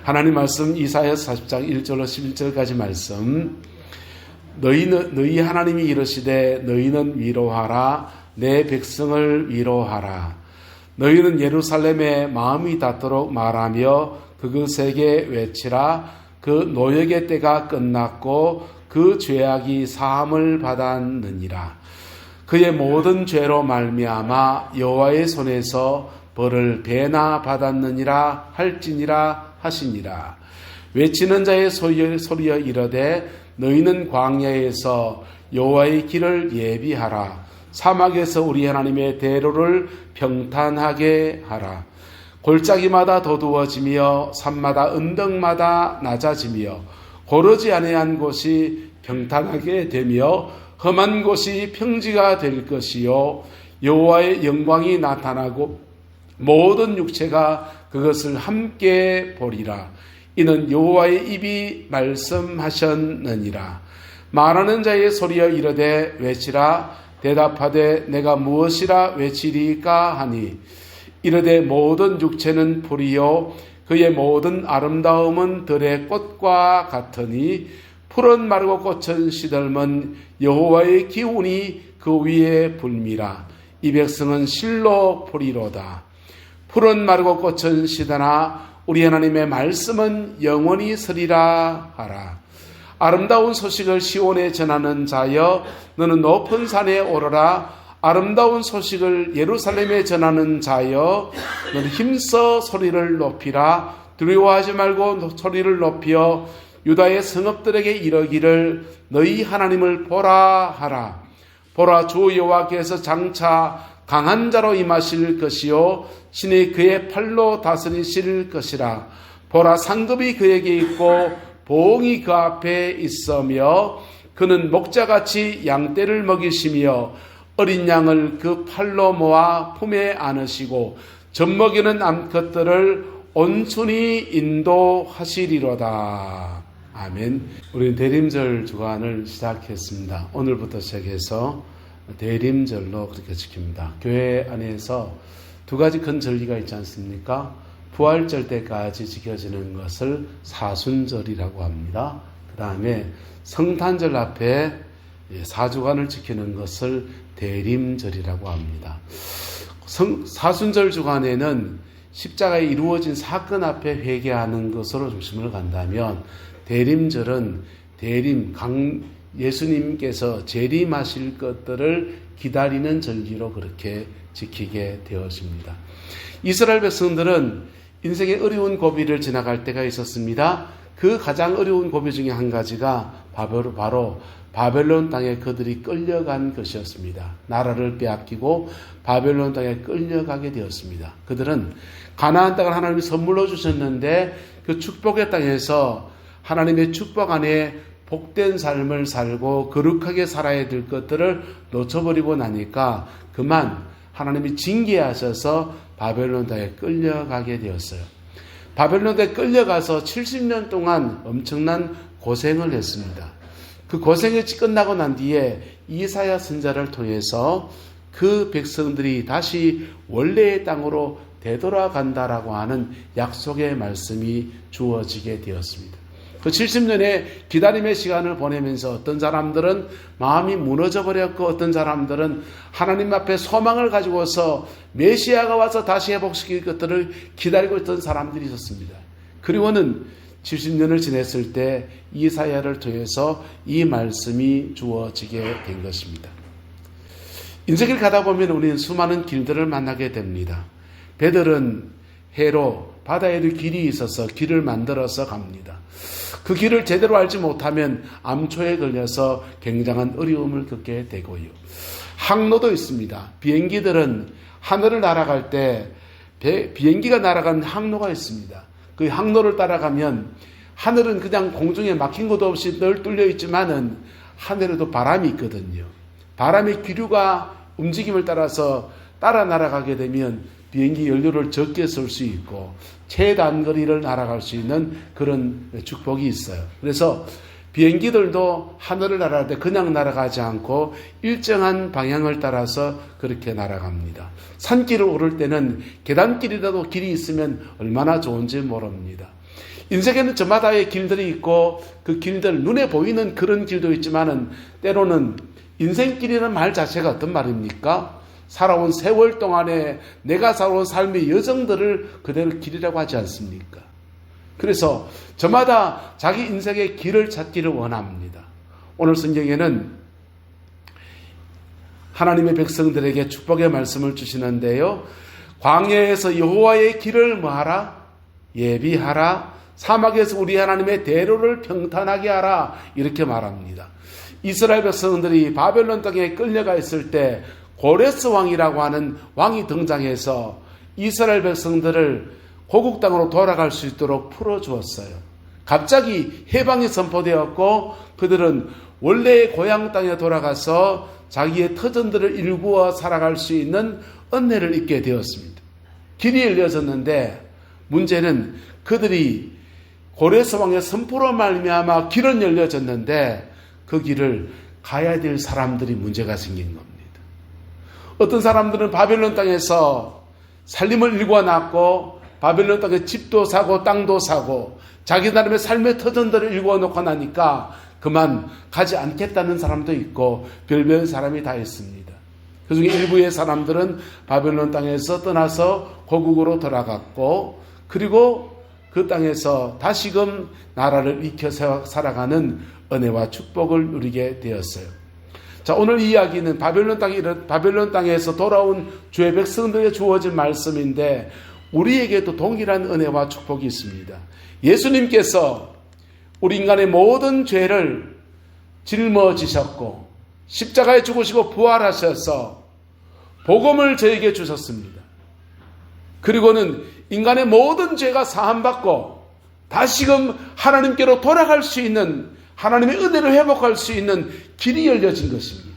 하나님 말씀 이사야서 40장 1절로 11절까지 말씀. 너희 하나님이 이르시되 너희는 위로하라. 내 백성을 위로하라. 너희는 예루살렘에 마음이 닿도록 말하며 그것에게 외치라. 그 노역의 때가 끝났고 그 죄악이 사함을 받았느니라. 그의 모든 죄로 말미암아 여호와의 손에서 벌을 배나 받았느니라 할지니라 하시니라. 외치는 자의 소리여 이르되 너희는 광야에서 여호와의 길을 예비하라. 사막에서 우리 하나님의 대로를 평탄하게 하라. 골짜기마다 도두어지며 산마다 언덕마다 낮아지며 고르지 아니한 곳이 평탄하게 되며 험한 곳이 평지가 될 것이요 여호와의 영광이 나타나고 모든 육체가 그것을 함께 보리라. 이는 여호와의 입이 말씀하셨느니라. 말하는 자의 소리여 이르되 외치라. 대답하되 내가 무엇이라 외치리까 하니 이르되 모든 육체는 풀이요 그의 모든 아름다움은 들의 꽃과 같으니 풀은 마르고 꽃은 시들면 여호와의 기운이 그 위에 불미라. 이 백성은 실로 풀이로다. 풀은 마르고 꽃은 시드나 우리 하나님의 말씀은 영원히 서리라 하라. 아름다운 소식을 시온에 전하는 자여 너는 높은 산에 오르라. 아름다운 소식을 예루살렘에 전하는 자여 너는 힘써 소리를 높이라. 두려워하지 말고 소리를 높여 유다의 성읍들에게 이르기를 너희 하나님을 보라 하라. 보라, 주 여호와께서 장차 강한 자로 임하실 것이요 신이 그의 팔로 다스리실 것이라. 보라, 상급이 그에게 있고 보응이 그 앞에 있으며 그는 목자같이 양떼를 먹이시며 어린 양을 그 팔로 모아 품에 안으시고 젖먹이는 암컷들을 온순히 인도하시리로다. 아멘. 우리는 대림절 주간을 시작했습니다. 오늘부터 시작해서 대림절로 그렇게 지킵니다. 교회 안에서 두 가지 큰 절기가 있지 않습니까? 부활절 때까지 지켜지는 것을 사순절이라고 합니다. 그 다음에 성탄절 앞에 4주간을 지키는 것을 대림절이라고 합니다. 사순절 주간에는 십자가에 이루어진 사건 앞에 회개하는 것으로 중심을 간다면 대림절은 예수님께서 재림하실 것들을 기다리는 절기로 그렇게 지키게 되었습니다. 이스라엘 백성들은 인생의 어려운 고비를 지나갈 때가 있었습니다. 그 가장 어려운 고비 중에 한 가지가 바로 바벨론 땅에 그들이 끌려간 것이었습니다. 나라를 빼앗기고 바벨론 땅에 끌려가게 되었습니다. 그들은 가나안 땅을 하나님이 선물로 주셨는데 그 축복의 땅에서 하나님의 축복 안에 복된 삶을 살고 거룩하게 살아야 될 것들을 놓쳐버리고 나니까 그만 하나님이 징계하셔서 바벨론 땅에 끌려가게 되었어요. 바벨론 땅에 끌려가서 70년 동안 엄청난 고생을 했습니다. 그 고생이 끝나고 난 뒤에 이사야 선지자를 통해서 그 백성들이 다시 원래의 땅으로 되돌아간다라고 하는 약속의 말씀이 주어지게 되었습니다. 그 70년의 기다림의 시간을 보내면서 어떤 사람들은 마음이 무너져 버렸고 어떤 사람들은 하나님 앞에 소망을 가지고서 메시아가 와서 다시 회복시킬 것들을 기다리고 있던 사람들이 있었습니다. 그리고는 70년을 지냈을 때 이사야를 통해서 이 말씀이 주어지게 된 것입니다. 인생을 가다 보면 우리는 수많은 길들을 만나게 됩니다. 배들은 해로 바다에도 길이 있어서 길을 만들어서 갑니다. 그 길을 제대로 알지 못하면 암초에 걸려서 굉장한 어려움을 겪게 되고요. 항로도 있습니다. 비행기들은 하늘을 날아갈 때 비행기가 날아가는 항로가 있습니다. 그 항로를 따라가면 하늘은 그냥 공중에 막힌 것도 없이 늘 뚫려 있지만은 하늘에도 바람이 있거든요. 바람의 기류가 움직임을 따라서 따라 날아가게 되면 비행기 연료를 적게 쓸 수 있고 최단거리를 날아갈 수 있는 그런 축복이 있어요. 그래서 비행기들도 하늘을 날아갈 때 그냥 날아가지 않고 일정한 방향을 따라서 그렇게 날아갑니다. 산길을 오를 때는 계단길이라도 길이 있으면 얼마나 좋은지 모릅니다. 인생에는 저마다의 길들이 있고 그 길들, 눈에 보이는 그런 길도 있지만은 때로는 인생길이라는 말 자체가 어떤 말입니까? 살아온 세월 동안에 내가 살아온 삶의 여정들을 그대로 길이라고 하지 않습니까? 그래서 저마다 자기 인생의 길을 찾기를 원합니다. 오늘 성경에는 하나님의 백성들에게 축복의 말씀을 주시는데요. 광야에서 여호와의 길을 뭐하라? 예비하라. 사막에서 우리 하나님의 대로를 평탄하게 하라. 이렇게 말합니다. 이스라엘 백성들이 바벨론 땅에 끌려가 있을 때 고레스 왕이라고 하는 왕이 등장해서 이스라엘 백성들을 고국 땅으로 돌아갈 수 있도록 풀어주었어요. 갑자기 해방이 선포되었고 그들은 원래의 고향 땅에 돌아가서 자기의 터전들을 일구어 살아갈 수 있는 은혜를 입게 되었습니다. 길이 열려졌는데 문제는 그들이 고레스 왕의 선포로 말미암아 길은 열려졌는데 그 길을 가야 될 사람들이 문제가 생긴 겁니다. 어떤 사람들은 바벨론 땅에서 살림을 일궈 놨고 바벨론 땅에 집도 사고 땅도 사고 자기 나름의 삶의 터전들을 일궈 놓고 나니까 그만 가지 않겠다는 사람도 있고 별별 사람이 다 있습니다. 그중에 일부의 사람들은 바벨론 땅에서 떠나서 고국으로 돌아갔고 그리고 그 땅에서 다시금 나라를 익혀 살아가는 은혜와 축복을 누리게 되었어요. 자, 오늘 이야기는 바벨론 땅에서 돌아온 주의 백성들에게 주어진 말씀인데 우리에게도 동일한 은혜와 축복이 있습니다. 예수님께서 우리 인간의 모든 죄를 짊어지셨고 십자가에 죽으시고 부활하셔서 복음을 저에게 주셨습니다. 그리고는 인간의 모든 죄가 사함받고 다시금 하나님께로 돌아갈 수 있는 하나님의 은혜를 회복할 수 있는 길이 열려진 것입니다.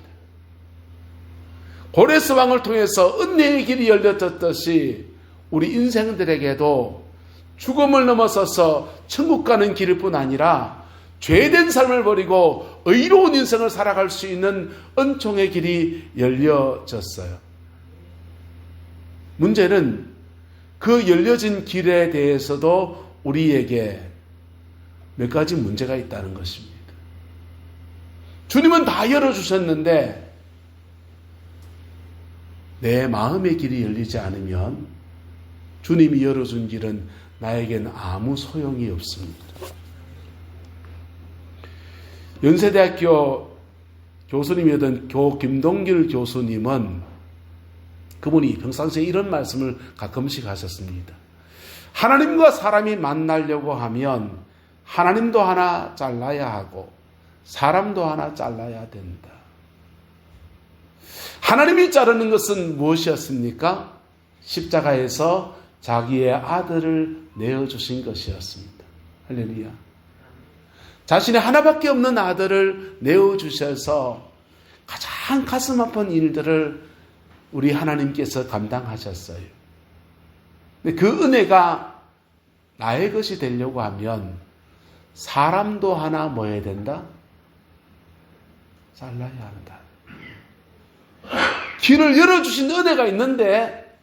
고레스 왕을 통해서 은혜의 길이 열려졌듯이 우리 인생들에게도 죽음을 넘어서서 천국 가는 길일 뿐 아니라 죄된 삶을 버리고 의로운 인생을 살아갈 수 있는 은총의 길이 열려졌어요. 문제는 그 열려진 길에 대해서도 우리에게 몇 가지 문제가 있다는 것입니다. 주님은 다 열어주셨는데 내 마음의 길이 열리지 않으면 주님이 열어준 길은 나에게는 아무 소용이 없습니다. 연세대학교 교수님이었던 김동길 교수님은 그분이 평상시에 이런 말씀을 가끔씩 하셨습니다. 하나님과 사람이 만나려고 하면 하나님도 하나 잘라야 하고 사람도 하나 잘라야 된다. 하나님이 자르는 것은 무엇이었습니까? 십자가에서 자기의 아들을 내어주신 것이었습니다. 할렐루야. 자신의 하나밖에 없는 아들을 내어주셔서 가장 가슴 아픈 일들을 우리 하나님께서 감당하셨어요. 근데 그 은혜가 나의 것이 되려고 하면 사람도 하나 뭐 해야 된다? 잘라야 한다. 길을 열어주신 은혜가 있는데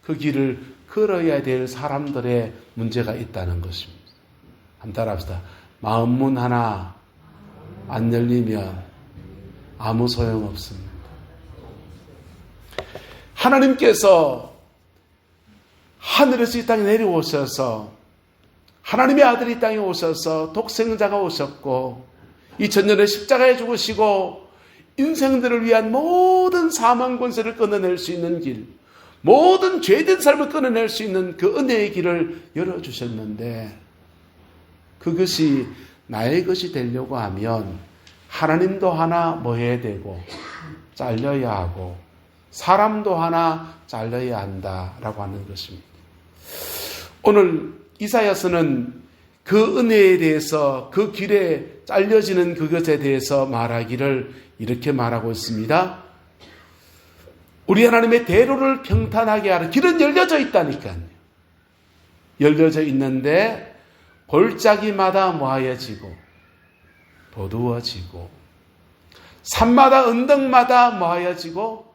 그 길을 걸어야 될 사람들의 문제가 있다는 것입니다. 한번 따라합시다. 마음문 하나 안 열리면 아무 소용없습니다. 하나님께서 하늘에서 이 땅에 내려오셔서 하나님의 아들이 이 땅에 오셔서 독생자가 오셨고 2000년에 십자가에 죽으시고 인생들을 위한 모든 사망 권세를 끊어낼 수 있는 길, 모든 죄된 삶을 끊어낼 수 있는 그 은혜의 길을 열어주셨는데 그것이 나의 것이 되려고 하면 하나님도 하나 뭐 해야 되고 잘려야 하고 사람도 하나 잘려야 한다라고 하는 것입니다. 오늘 이사야서는 그 은혜에 대해서 그 길에 잘려지는 그것에 대해서 말하기를 이렇게 말하고 있습니다. 우리 하나님의 대로를 평탄하게 하라. 길은 열려져 있다니까요. 열려져 있는데 골짜기마다 모아여지고 어두워지고 산마다 언덕마다 모아여지고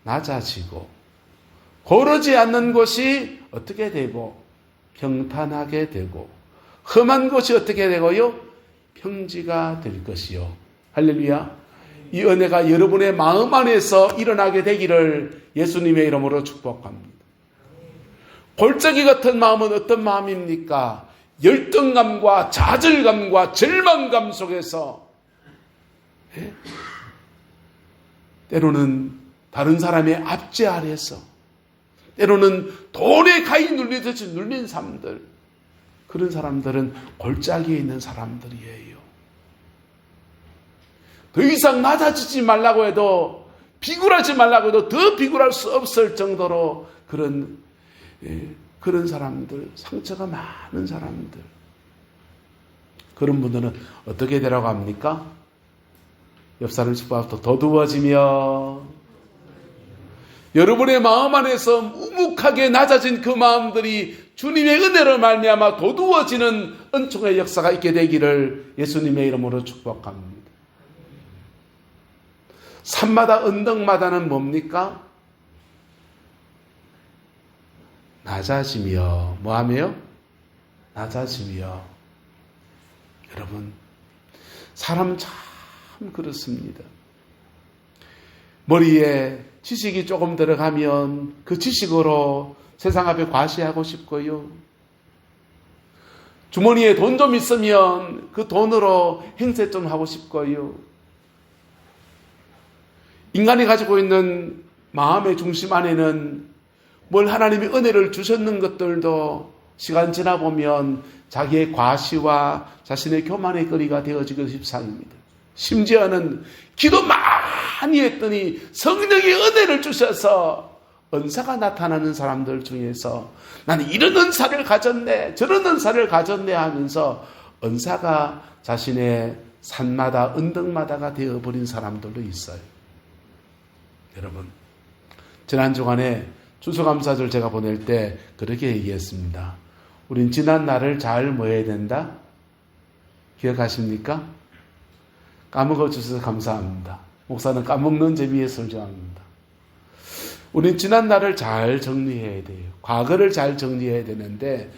낮아지고 고르지 않는 곳이 어떻게 되고 평탄하게 되고 험한 곳이 어떻게 되고요? 평지가 될 것이요. 할렐루야. 이 은혜가 여러분의 마음 안에서 일어나게 되기를 예수님의 이름으로 축복합니다. 골짜기 같은 마음은 어떤 마음입니까? 열등감과 좌절감과 절망감 속에서 때로는 다른 사람의 압제 아래서, 때로는 돌에 가히 눌리듯이 눌린 사람들, 그런 사람들은 골짜기에 있는 사람들이에요. 더 이상 낮아지지 말라고 해도, 비굴하지 말라고 해도 더 비굴할 수 없을 정도로 그런 사람들, 상처가 많은 사람들, 그런 분들은 어떻게 되라고 합니까? 옆 사람 축복하고 더두어지며, 여러분의 마음 안에서 묵묵하게 낮아진 그 마음들이 주님의 은혜로 말미암아 도두어지는 은총의 역사가 있게 되기를 예수님의 이름으로 축복합니다. 산마다 언덕마다는 뭡니까? 낮아지며, 뭐하며? 낮아지며. 여러분, 사람 참 그렇습니다. 머리에 지식이 조금 들어가면 그 지식으로 세상 앞에 과시하고 싶고요. 주머니에 돈 좀 있으면 그 돈으로 행세 좀 하고 싶고요. 인간이 가지고 있는 마음의 중심 안에는 뭘 하나님이 은혜를 주셨는 것들도 시간 지나 보면 자기의 과시와 자신의 교만의 거리가 되어지기 십상입니다. 심지어는 기도 많이 했더니 성령의 은혜를 주셔서 은사가 나타나는 사람들 중에서 나는 이런 은사를 가졌네, 저런 은사를 가졌네 하면서 은사가 자신의 산마다 언덕마다가 되어버린 사람들도 있어요. 여러분, 지난 주간에 추수감사절 제가 보낼 때 그렇게 얘기했습니다. 우린 지난 날을 잘 뭐 해야 된다? 기억하십니까? 까먹어 주셔서 감사합니다. 목사는 까먹는 재미에 설교합니다. 우린 지난 날을 잘 정리해야 돼요. 과거를 잘 정리해야 되는데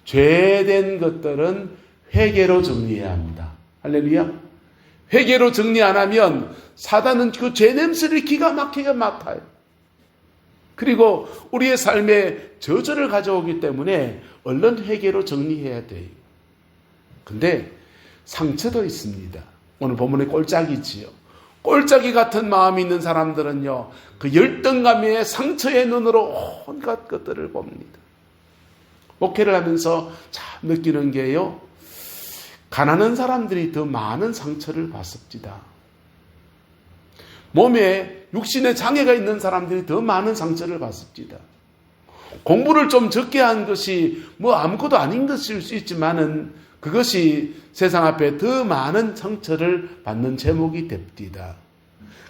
죄된 것들은 회개로 정리해야 합니다. 할렐루야. 회개로 정리 안 하면 사단은 그 죄 냄새를 기가 막히게 맡아요. 그리고 우리의 삶에 저주를 가져오기 때문에 얼른 회개로 정리해야 돼요. 근데 상처도 있습니다. 오늘 본문의 꼴짝이지요. 꼴짝이 같은 마음이 있는 사람들은요, 그 열등감의 상처의 눈으로 온갖 것들을 봅니다. 목회를 하면서 참 느끼는 게요, 가난한 사람들이 더 많은 상처를 받습니다. 몸에 육신에 장애가 있는 사람들이 더 많은 상처를 받습니다. 공부를 좀 적게 한 것이 뭐 아무것도 아닌 것일 수 있지만은 그것이 세상 앞에 더 많은 상처를 받는 제목이 됩니다.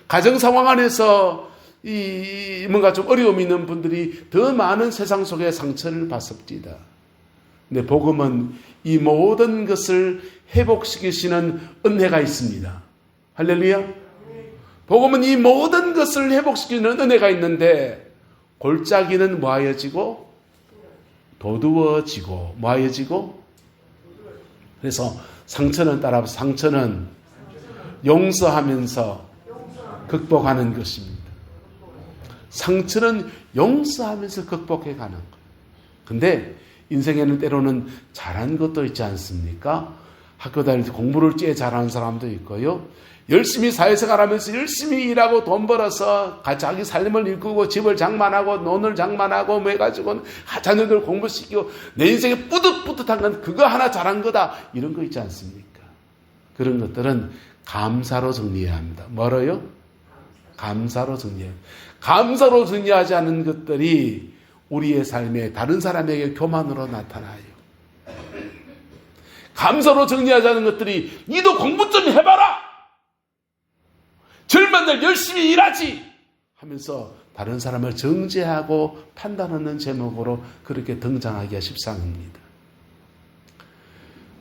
가정 상황 안에서 뭔가 좀 어려움이 있는 분들이 더 많은 세상 속에 상처를 받습니다. 근데 복음은 이 모든 것을 회복시키시는 은혜가 있습니다. 할렐루야. 복음은 이 모든 것을 회복시키는 은혜가 있는데 골짜기는 뭐하여지고 도두어지고 뭐하여지고, 그래서 상처는 용서하면서 극복하는 것입니다. 상처는 용서하면서 극복해 가는 것. 근데 인생에는 때로는 잘한 것도 있지 않습니까? 학교 다닐 때 공부를 꽤 잘하는 사람도 있고요. 열심히 사회생활하면서 열심히 일하고 돈 벌어서 자기 삶을 일구고 집을 장만하고 논을 장만하고 뭐 해가지고 자녀들 공부시키고 내 인생에 뿌듯뿌듯한 건 그거 하나 잘한 거다, 이런 거 있지 않습니까? 그런 것들은 감사로 정리해야 합니다. 뭐로요? 감사로 정리해야 합니다. 감사로 정리하지 않은 것들이 우리의 삶에 다른 사람에게 교만으로 나타나요. 감사로 정리하지 않은 것들이 니도 공부 좀 해봐라, 젊은 날 열심히 일하지 하면서 다른 사람을 정죄하고 판단하는 제목으로 그렇게 등장하기가 십상입니다.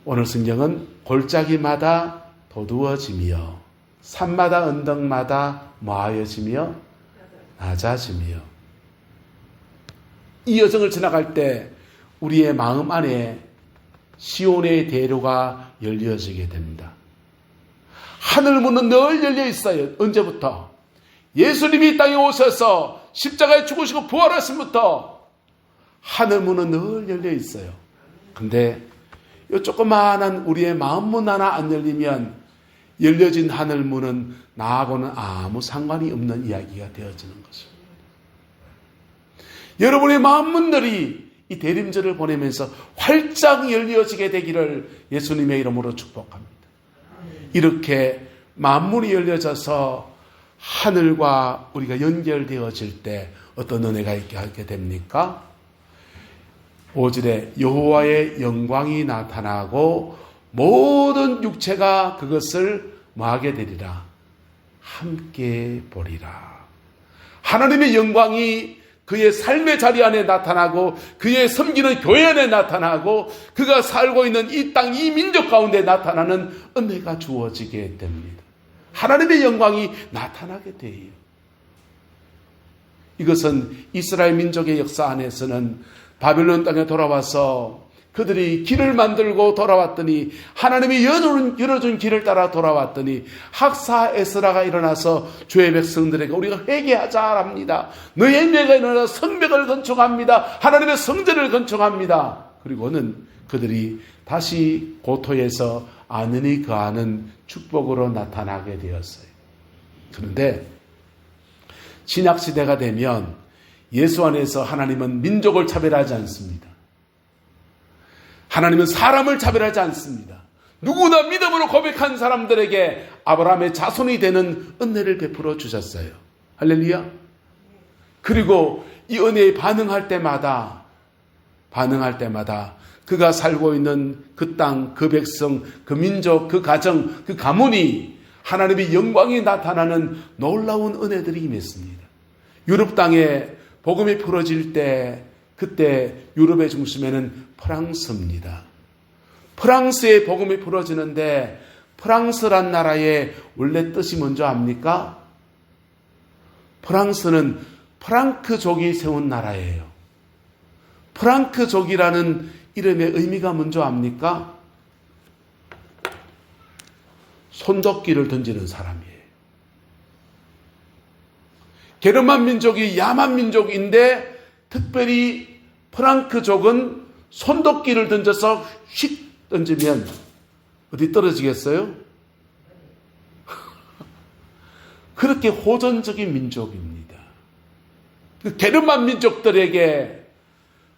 오늘 성경은 골짜기마다 도두어지며 산마다 언덕마다 뭐하여지며 낮아지며, 이 여정을 지나갈 때 우리의 마음 안에 시온의 대로가 열려지게 됩니다. 하늘 문은 늘 열려 있어요. 언제부터? 예수님이 땅에 오셔서 십자가에 죽으시고 부활하심부터 하늘 문은 늘 열려 있어요. 근데 이 조그마한 우리의 마음문 하나 안 열리면 열려진 하늘 문은 나하고는 아무 상관이 없는 이야기가 되어지는 것입니다. 여러분의 마음문들이 이 대림절을 보내면서 활짝 열려지게 되기를 예수님의 이름으로 축복합니다. 이렇게 마음문이 열려져서 하늘과 우리가 연결되어질 때 어떤 은혜가 있게 하게 됩니까? 5절에 여호와의 영광이 나타나고 모든 육체가 그것을 뭐하게 되리라? 함께 보리라. 하나님의 영광이 그의 삶의 자리 안에 나타나고 그의 섬기는 교회 안에 나타나고 그가 살고 있는 이 땅, 이 민족 가운데 나타나는 은혜가 주어지게 됩니다. 하나님의 영광이 나타나게 돼요. 이것은 이스라엘 민족의 역사 안에서는 바벨론 땅에 돌아와서 그들이 길을 만들고 돌아왔더니 하나님이 열어준 길을 따라 돌아왔더니 학사 에스라가 일어나서 주의 백성들에게 우리가 회개하자랍니다. 너희의 뇌가 일어나서 성벽을 건축합니다. 하나님의 성전을 건축합니다. 그리고는 그들이 다시 고토에서 안은히 거하는 축복으로 나타나게 되었어요. 그런데 신약시대가 되면 예수 안에서 하나님은 민족을 차별하지 않습니다. 하나님은 사람을 차별하지 않습니다. 누구나 믿음으로 고백한 사람들에게 아브라함의 자손이 되는 은혜를 베풀어 주셨어요. 할렐루야. 그리고 이 은혜에 반응할 때마다 그가 살고 있는 그 땅, 그 백성, 그 민족, 그 가정, 그 가문이 하나님의 영광이 나타나는 놀라운 은혜들이 임했습니다. 유럽 땅에 복음이 풀어질 때 그때 유럽의 중심에는 프랑스입니다. 프랑스의 복음이 풀어지는데 프랑스란 나라의 원래 뜻이 뭔지 압니까? 프랑스는 프랑크족이 세운 나라예요. 프랑크족이라는 이름의 의미가 뭔지 압니까? 손도끼를 던지는 사람이에요. 게르만 민족이 야만 민족인데 특별히 프랑크족은 손도끼를 던져서 휙 던지면 어디 떨어지겠어요? 그렇게 호전적인 민족입니다. 그 게르만 민족들에게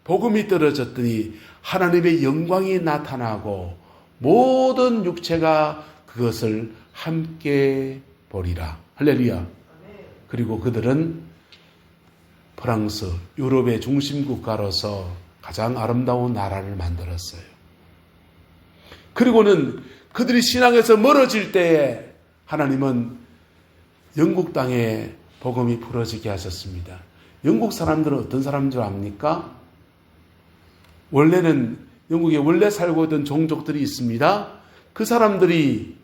복음이 떨어졌더니 하나님의 영광이 나타나고 모든 육체가 그것을 함께 보리라. 할렐루야. 그리고 그들은 프랑스, 유럽의 중심 국가로서 가장 아름다운 나라를 만들었어요. 그리고는 그들이 신앙에서 멀어질 때에 하나님은 영국 땅에 복음이 풀어지게 하셨습니다. 영국 사람들은 어떤 사람인 줄 압니까? 원래는 영국에 원래 살고 있던 종족들이 있습니다. 그 사람들이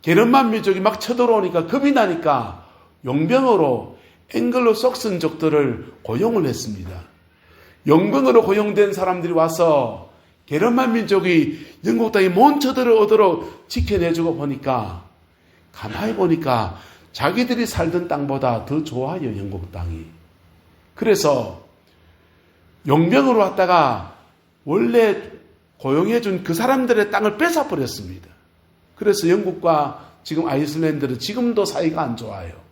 게르만 민족이 막 쳐들어오니까 겁이 나니까 용병으로 앵글로 속선족들을 고용을 했습니다. 용병으로 고용된 사람들이 와서 게르만 민족이 영국 땅에 못 쳐들어오도록 지켜내주고 보니까 가만히 보니까 자기들이 살던 땅보다 더 좋아요, 영국 땅이. 그래서 용병으로 왔다가 원래 고용해준 그 사람들의 땅을 뺏어버렸습니다. 그래서 영국과 지금 아이슬란드는 지금도 사이가 안 좋아요.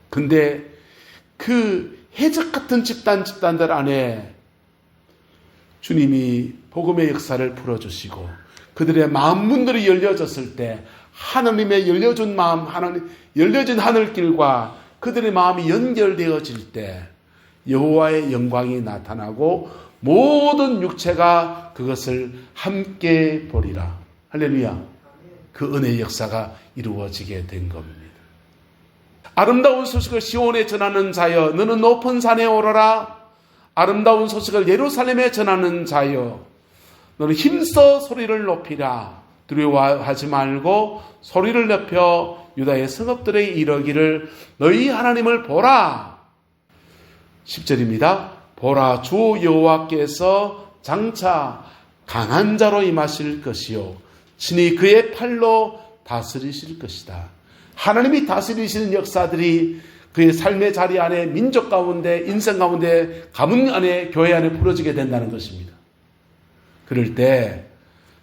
근데 그 해적 같은 집단들 안에 주님이 복음의 역사를 풀어주시고 그들의 마음문들이 열려졌을 때 하나님의 열려진 마음, 열려진 하늘길과 그들의 마음이 연결되어질 때 여호와의 영광이 나타나고 모든 육체가 그것을 함께 보리라. 할렐루야. 그 은혜의 역사가 이루어지게 된 겁니다. 아름다운 소식을 시온에 전하는 자여 너는 높은 산에 오르라. 아름다운 소식을 예루살렘에 전하는 자여 너는 힘써 소리를 높이라. 두려워하지 말고 소리를 높여 유다의 성읍들에 이르기를 너희 하나님을 보라. 10절입니다. 보라 주 여호와께서 장차 강한 자로 임하실 것이요 친히 그의 팔로 다스리실 것이다. 하나님이 다스리시는 역사들이 그의 삶의 자리 안에, 민족 가운데, 인생 가운데, 가문 안에, 교회 안에 풀어지게 된다는 것입니다. 그럴 때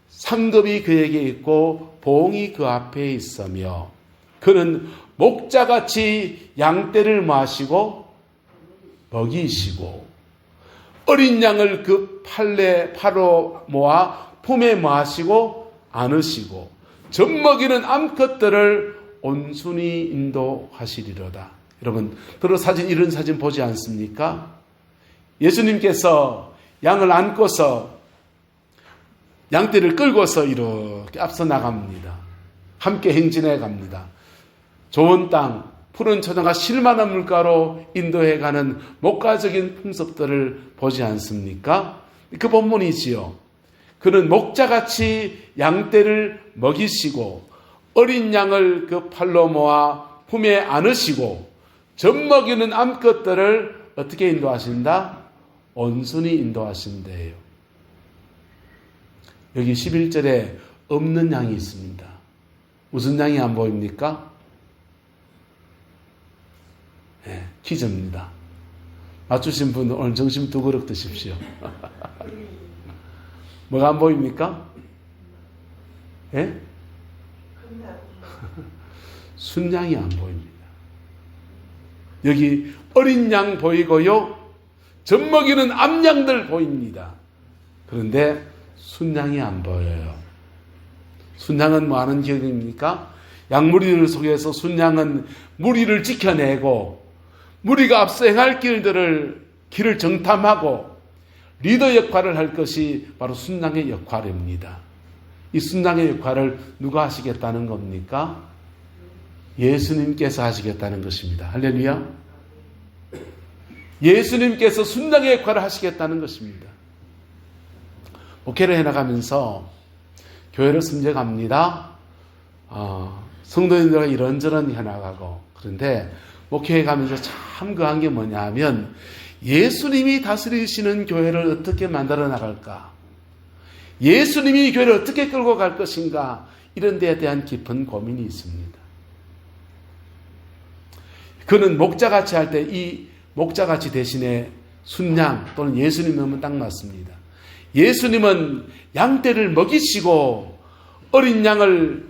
상급이 그에게 있고 보응이 그 앞에 있으며 그는 목자같이 양떼를 마시고 먹이시고 어린 양을 그 팔로 모아 품에 마시고 안으시고 젖먹이는 암컷들을 온순히 인도하시리로다. 여러분, 이런 사진 보지 않습니까? 예수님께서 양을 안고서 양떼를 끌고서 이렇게 앞서 나갑니다. 함께 행진해 갑니다. 좋은 땅, 푸른 초장과 실만한 물가로 인도해가는 목가적인 풍습들을 보지 않습니까? 그 본문이지요. 그는 목자같이 양떼를 먹이시고 어린 양을 그 팔로 모아 품에 안으시고 젖먹이는 암컷들을 어떻게 인도하신다? 온순히 인도하신대요. 여기 11절에 없는 양이 있습니다. 무슨 양이 안 보입니까? 네, 퀴즈입니다. 맞추신 분 오늘 점심 2그릇 드십시오. 뭐가 안 보입니까? 예? 순양이 안 보입니다. 여기 어린 양 보이고요. 젖먹이는 암양들 보입니다. 그런데 순양이 안 보여요. 순양은 뭐 하는 기업입니까? 양무리들 속에서 순양은 무리를 지켜내고 무리가 앞서 행할 길을 정탐하고 리더 역할을 할 것이 바로 순양의 역할입니다. 이 순양의 역할을 누가 하시겠다는 겁니까? 예수님께서 하시겠다는 것입니다. 할렐루야. 예수님께서 순양의 역할을 하시겠다는 것입니다. 목회를 해나가면서 교회를 섬겨갑니다. 성도님들과 이런저런 해나가고 그런데 목회에 가면서 참 그한 게 뭐냐 하면 예수님이 다스리시는 교회를 어떻게 만들어 나갈까? 예수님이 이 교회를 어떻게 끌고 갈 것인가? 이런 데에 대한 깊은 고민이 있습니다. 그는 목자같이 할 때 이 목자같이 대신에 순양 또는 예수님은 딱 맞습니다. 예수님은 양떼를 먹이시고 어린 양을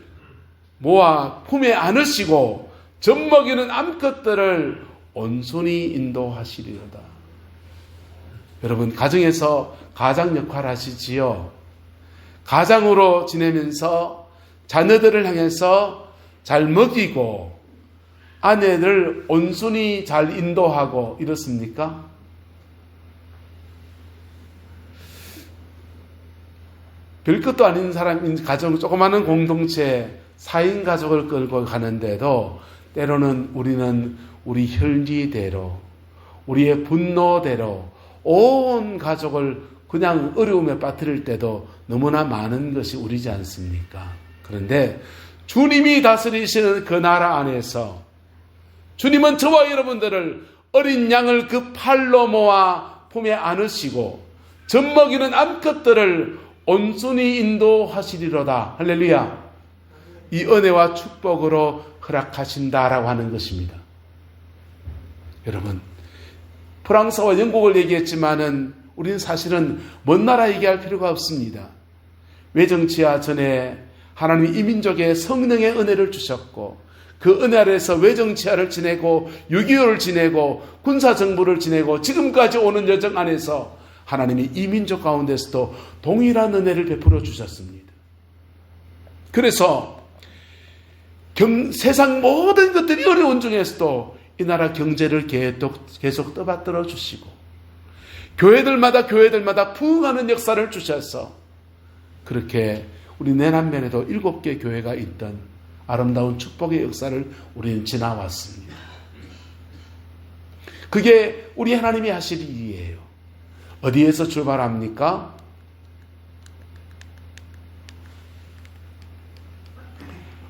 모아 품에 안으시고 젖먹이는 암컷들을 온순히 인도하시리로다. 여러분, 가정에서 가장 역할 하시지요. 가장으로 지내면서 자녀들을 향해서 잘 먹이고 아내를 온순히 잘 인도하고 이렇습니까? 별것도 아닌 사람, 가정, 조그마한 공동체, 4인 가족을 끌고 가는데도 때로는 우리는 우리 혈기대로, 우리의 분노대로 온 가족을 그냥 어려움에 빠뜨릴 때도 너무나 많은 것이 우리지 않습니까? 그런데 주님이 다스리시는 그 나라 안에서 주님은 저와 여러분들을 어린 양을 그 팔로 모아 품에 안으시고 젖먹이는 암컷들을 온순히 인도하시리로다. 할렐루야. 이 은혜와 축복으로 허락하신다라고 하는 것입니다. 여러분, 프랑스와 영국을 얘기했지만은 우리는 사실은 먼 나라 얘기할 필요가 없습니다. 외정치하 전에 하나님이 이 민족에 성령의 은혜를 주셨고 그 은혜 아래에서 외정치하를 지내고 6.25를 지내고 군사정부를 지내고 지금까지 오는 여정 안에서 하나님이 이 민족 가운데서도 동일한 은혜를 베풀어 주셨습니다. 그래서 세상 모든 것들이 어려운 중에서도 이 나라 경제를 계속 떠받들어 주시고 교회들마다 부흥하는 역사를 주셔서 그렇게 우리 내남면에도 7개 교회가 있던 아름다운 축복의 역사를 우리는 지나왔습니다. 그게 우리 하나님이 하실 일이에요. 어디에서 출발합니까?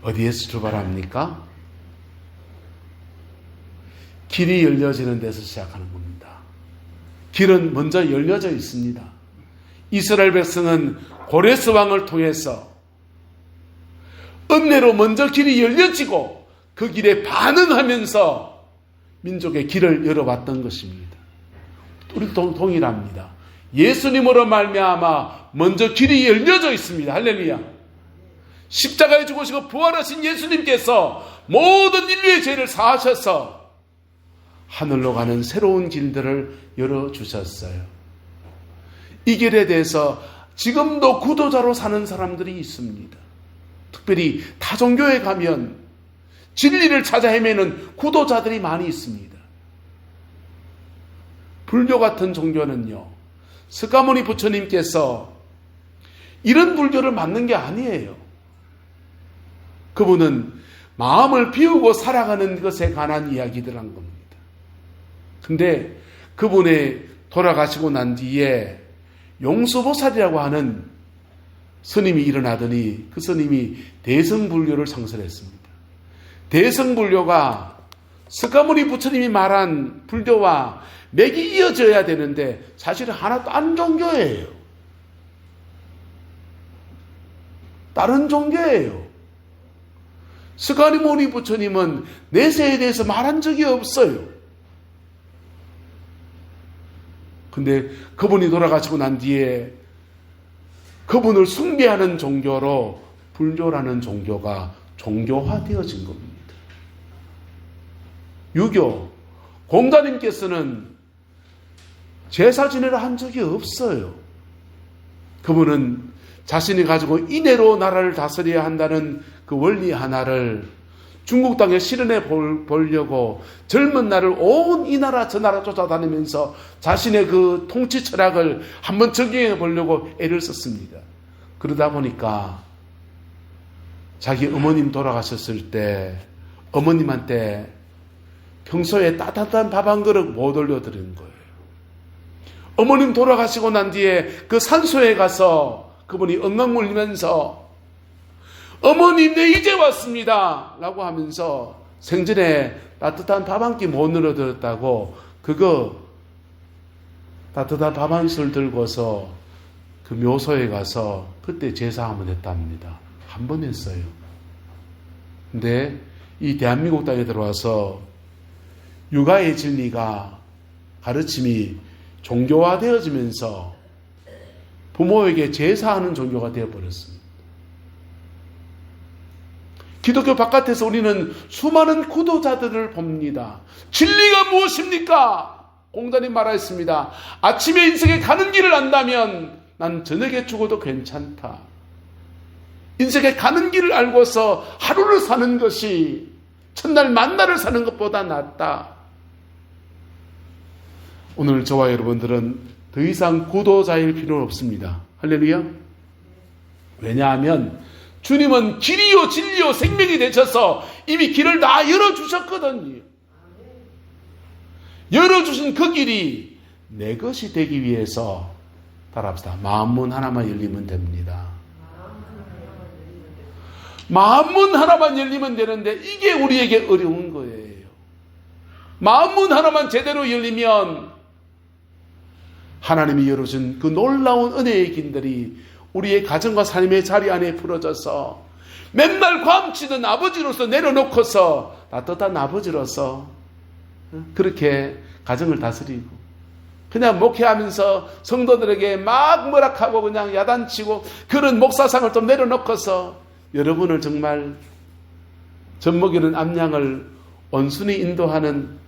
어디에서 출발합니까? 길이 열려지는 데서 시작하는 겁니다. 길은 먼저 열려져 있습니다. 이스라엘 백성은 고레스 왕을 통해서 은혜로 먼저 길이 열려지고 그 길에 반응하면서 민족의 길을 열어왔던 것입니다. 우리도 동일합니다. 예수님으로 말미암아 먼저 길이 열려져 있습니다. 할렐루야. 십자가에 죽으시고 부활하신 예수님께서 모든 인류의 죄를 사하셔서 하늘로 가는 새로운 길들을 열어주셨어요. 이 길에 대해서 지금도 구도자로 사는 사람들이 있습니다. 특별히 타종교에 가면 진리를 찾아 헤매는 구도자들이 많이 있습니다. 불교 같은 종교는요, 스가모니 부처님께서 이런 불교를 만든 게 아니에요. 그분은 마음을 비우고 살아가는 것에 관한 이야기들 한 겁니다. 근데 그분이 돌아가시고 난 뒤에 용수보살이라고 하는 스님이 일어나더니 그 스님이 대승불교를 창설했습니다. 대승불교가 스가모니 부처님이 말한 불교와 맥이 이어져야 되는데 사실은 하나 다른 종교예요. 다른 종교예요. 스가모니 부처님은 내세에 대해서 말한 적이 없어요. 근데 그분이 돌아가시고 난 뒤에 그분을 숭배하는 종교로 불교라는 종교가 종교화되어진 겁니다. 유교, 공자님께서는 제사 지내를 한 적이 없어요. 그분은 자신이 가지고 인애로 나라를 다스려야 한다는 그 원리 하나를 중국 땅에 실현해 보려고 젊은 날을 온 이 나라 저 나라 쫓아다니면서 자신의 그 통치 철학을 한번 적용해 보려고 애를 썼습니다. 그러다 보니까 자기 어머님 돌아가셨을 때 어머님한테 평소에 따뜻한 밥 한 그릇 못 올려드린 거예요. 어머님 돌아가시고 난 뒤에 그 산소에 가서 그분이 엉엉 울면서 어머님 내 이제 왔습니다 라고 하면서 생전에 따뜻한 밥 한 끼 못 늘어드렸다고 그거 따뜻한 밥 한 술 들고서 그 묘소에 가서 그때 제사 한번 했답니다. 한 번 했어요. 근데 이 대한민국 땅에 들어와서 육아의 진리가 가르침이 종교화되어지면서 부모에게 제사하는 종교가 되어버렸습니다. 기독교 바깥에서 우리는 수많은 구도자들을 봅니다. 진리가 무엇입니까? 공자님 말하였습니다. 아침에 인생에 가는 길을 안다면 난 저녁에 죽어도 괜찮다. 인생에 가는 길을 알고서 하루를 사는 것이 첫날 만날을 사는 것보다 낫다. 오늘 저와 여러분들은 더 이상 구도자일 필요는 없습니다. 할렐루야. 왜냐하면 주님은 길이요 진리요 생명이 되셔서 이미 길을 다 열어주셨거든요. 열어주신 그 길이 내 것이 되기 위해서 따라합시다. 마음문 하나만 열리면 됩니다. 마음문 하나만 열리면 되는데 이게 우리에게 어려운 거예요. 마음문 하나만 제대로 열리면 하나님이 열어준 그 놀라운 은혜의 길들이 우리의 가정과 삶의 자리 안에 풀어져서 맨날 괌치던 아버지로서 내려놓고서 따뜻한 아버지로서 그렇게 가정을 다스리고 그냥 목회하면서 성도들에게 막 뭐락하고 그냥 야단치고 그런 목사상을 좀 내려놓고서 여러분을 정말 젖먹이는 암양을 온순히 인도하는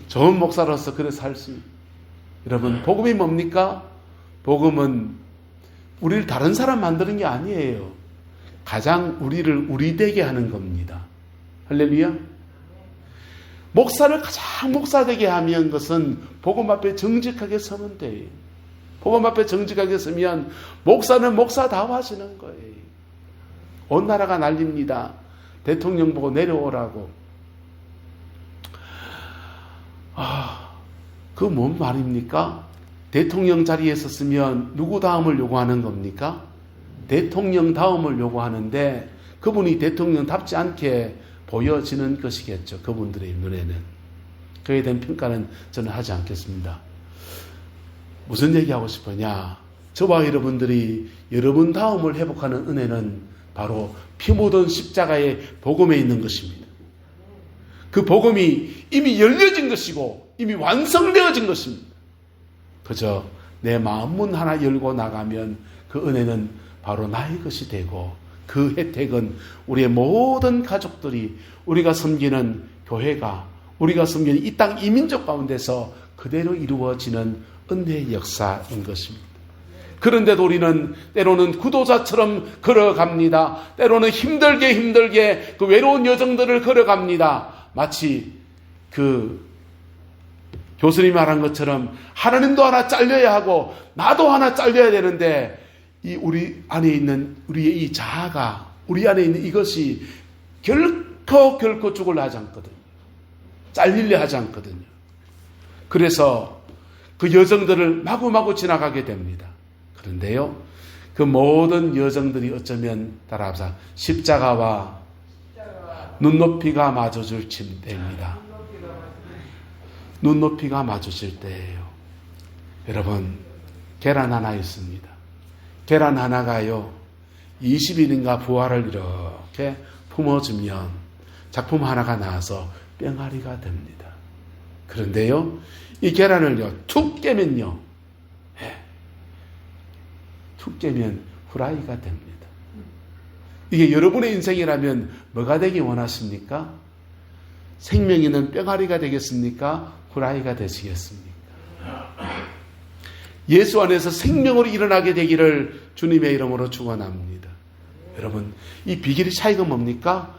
좋은 목사로서 그래 살 수 있습니다. 여러분, 복음이 뭡니까? 복음은 우리를 다른 사람 만드는 게 아니에요. 가장 우리를 우리 되게 하는 겁니다. 할렐루야. 목사를 가장 목사되게 하면 것은 복음 앞에 정직하게 서면 돼요. 복음 앞에 정직하게 서면 목사는 목사다워지는 거예요. 온 나라가 난립니다. 대통령 보고 내려오라고. 그거 뭔 말입니까? 대통령 자리에 섰으면 누구 다음을 요구하는 겁니까? 대통령 다음을 요구하는데 그분이 대통령답지 않게 보여지는 것이겠죠. 그분들의 눈에는. 그에 대한 평가는 저는 하지 않겠습니다. 무슨 얘기하고 싶으냐? 저와 여러분들이 여러분 다움을 회복하는 은혜는 바로 피 묻은 십자가의 복음에 있는 것입니다. 그 복음이 이미 열려진 것이고 이미 완성되어진 것입니다. 그저 내 마음문 하나 열고 나가면 그 은혜는 바로 나의 것이 되고 그 혜택은 우리의 모든 가족들이 우리가 섬기는 교회가 우리가 섬기는 이 땅 이민족 가운데서 그대로 이루어지는 은혜의 역사인 것입니다. 그런데도 우리는 때로는 구도자처럼 걸어갑니다. 때로는 힘들게 그 외로운 여정들을 걸어갑니다. 마치 그 교수님이 말한 것처럼 하나님도 하나 잘려야 하고 나도 하나 잘려야 되는데 이 우리 안에 있는 우리의 이 자아가 우리 안에 있는 이것이 결코 죽으려 하지 않거든요. 잘리려 하지 않거든요. 그래서 그 여정들을 마구마구 지나가게 됩니다. 그런데요, 그 모든 여정들이 어쩌면 따라합시다. 십자가와 눈높이가 마주칠 때입니다. 눈높이가 마주칠 때예요. 여러분, 계란 하나 있습니다. 계란 하나가요 20일인가 부활을 이렇게 품어주면 작품 하나가 나와서 뿅아리가 됩니다. 그런데요, 이 계란을요 툭 깨면요, 툭 깨면 후라이가 됩니다. 이게 여러분의 인생이라면 뭐가 되기 원하십니까? 생명 있는 뿅아리가 되겠습니까? 후라이가 되시겠습니까? 예수 안에서 생명으로 일어나게 되기를 주님의 이름으로 축원합니다. 여러분, 이 비결의 차이가 뭡니까?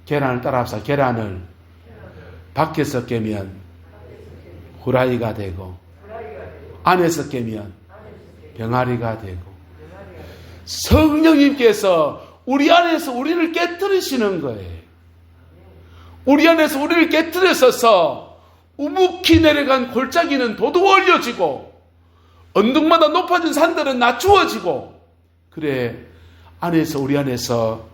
계란을 따라합시다. 계란을 밖에서 깨면 후라이가 되고 안에서 깨면 병아리가 되고 성령님께서 우리 안에서 우리를 깨뜨리시는 거예요. 우리 안에서 우리를 깨뜨려서서 우묵히 내려간 골짜기는 도도 올려지고 언덕마다 높아진 산들은 낮추어지고 그래 안에서 우리 안에서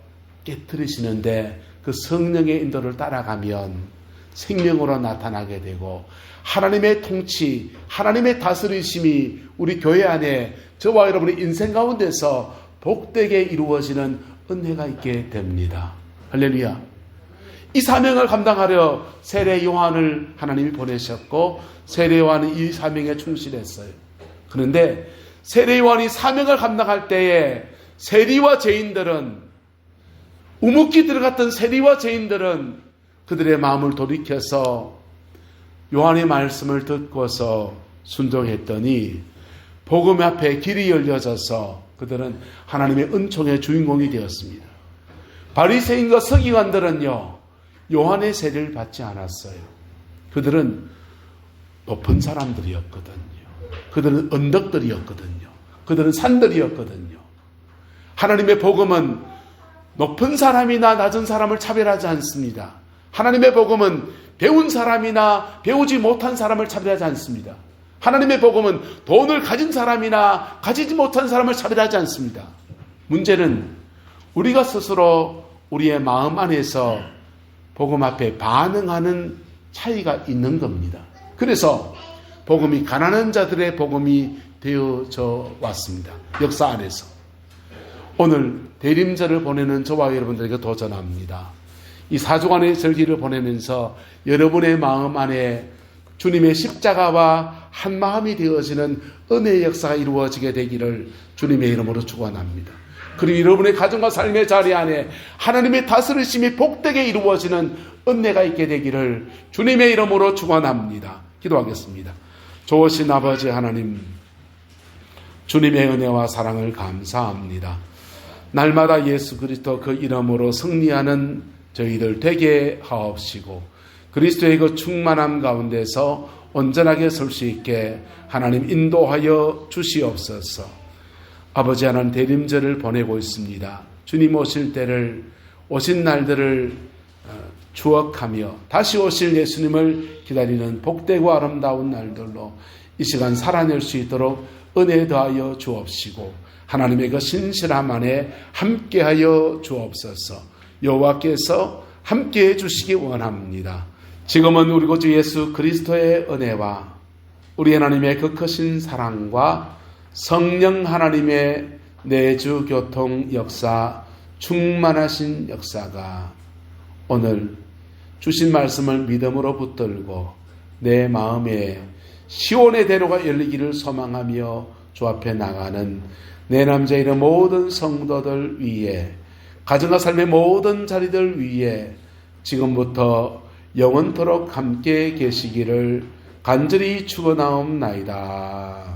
깨뜨리시는데 그 성령의 인도를 따라가면 생명으로 나타나게 되고 하나님의 통치, 하나님의 다스리심이 우리 교회 안에 저와 여러분의 인생 가운데서 복되게 이루어지는 은혜가 있게 됩니다. 할렐루야. 이 사명을 감당하려 세례 요한을 하나님이 보내셨고 세례 요한은 이 사명에 충실했어요. 그런데 세례 요한이 사명을 감당할 때에 세리와 죄인들은 우묵히 들어갔던 세리와 죄인들은 그들의 마음을 돌이켜서 요한의 말씀을 듣고서 순종했더니 복음 앞에 길이 열려져서 그들은 하나님의 은총의 주인공이 되었습니다. 바리새인과 서기관들은요 요한의 세례를 받지 않았어요. 그들은 높은 사람들이었거든요. 그들은 언덕들이었거든요. 그들은 산들이었거든요. 하나님의 복음은 높은 사람이나 낮은 사람을 차별하지 않습니다. 하나님의 복음은 배운 사람이나 배우지 못한 사람을 차별하지 않습니다. 하나님의 복음은 돈을 가진 사람이나 가지지 못한 사람을 차별하지 않습니다. 문제는 우리가 스스로 우리의 마음 안에서 복음 앞에 반응하는 차이가 있는 겁니다. 그래서 복음이 가난한 자들의 복음이 되어져 왔습니다. 역사 안에서. 오늘 대림절을 보내는 저와 여러분들에게 도전합니다. 이 4주간의 절기를 보내면서 여러분의 마음 안에 주님의 십자가와 한 마음이 되어지는 은혜의 역사가 이루어지게 되기를 주님의 이름으로 축원합니다. 그리고 여러분의 가정과 삶의 자리 안에 하나님의 다스리심이 복되게 이루어지는 은혜가 있게 되기를 주님의 이름으로 축원합니다. 기도하겠습니다. 좋으신 아버지 하나님, 주님의 은혜와 사랑을 감사합니다. 날마다 예수 그리스도 그 이름으로 승리하는 저희들 되게 하옵시고 그리스도의 그 충만함 가운데서 온전하게 설 수 있게 하나님 인도하여 주시옵소서. 아버지 하나님, 대림절을 보내고 있습니다. 주님 오실 때를, 오신 날들을 추억하며 다시 오실 예수님을 기다리는 복되고 아름다운 날들로 이 시간 살아낼 수 있도록 은혜 더하여 주옵시고 하나님의 그 신실함 안에 함께하여 주옵소서. 여호와께서 함께해 주시기 원합니다. 지금은 우리 구주 예수 그리스도의 은혜와 우리 하나님의 그 크신 사랑과 성령 하나님의 내주 교통 역사, 충만하신 역사가 오늘 주신 말씀을 믿음으로 붙들고 내 마음에 시온의 대로가 열리기를 소망하며 주 앞에 나가는 내 남자이는 모든 성도들 위에, 가정과 삶의 모든 자리들 위에 지금부터 영원토록 함께 계시기를 간절히 축원하옵나이다.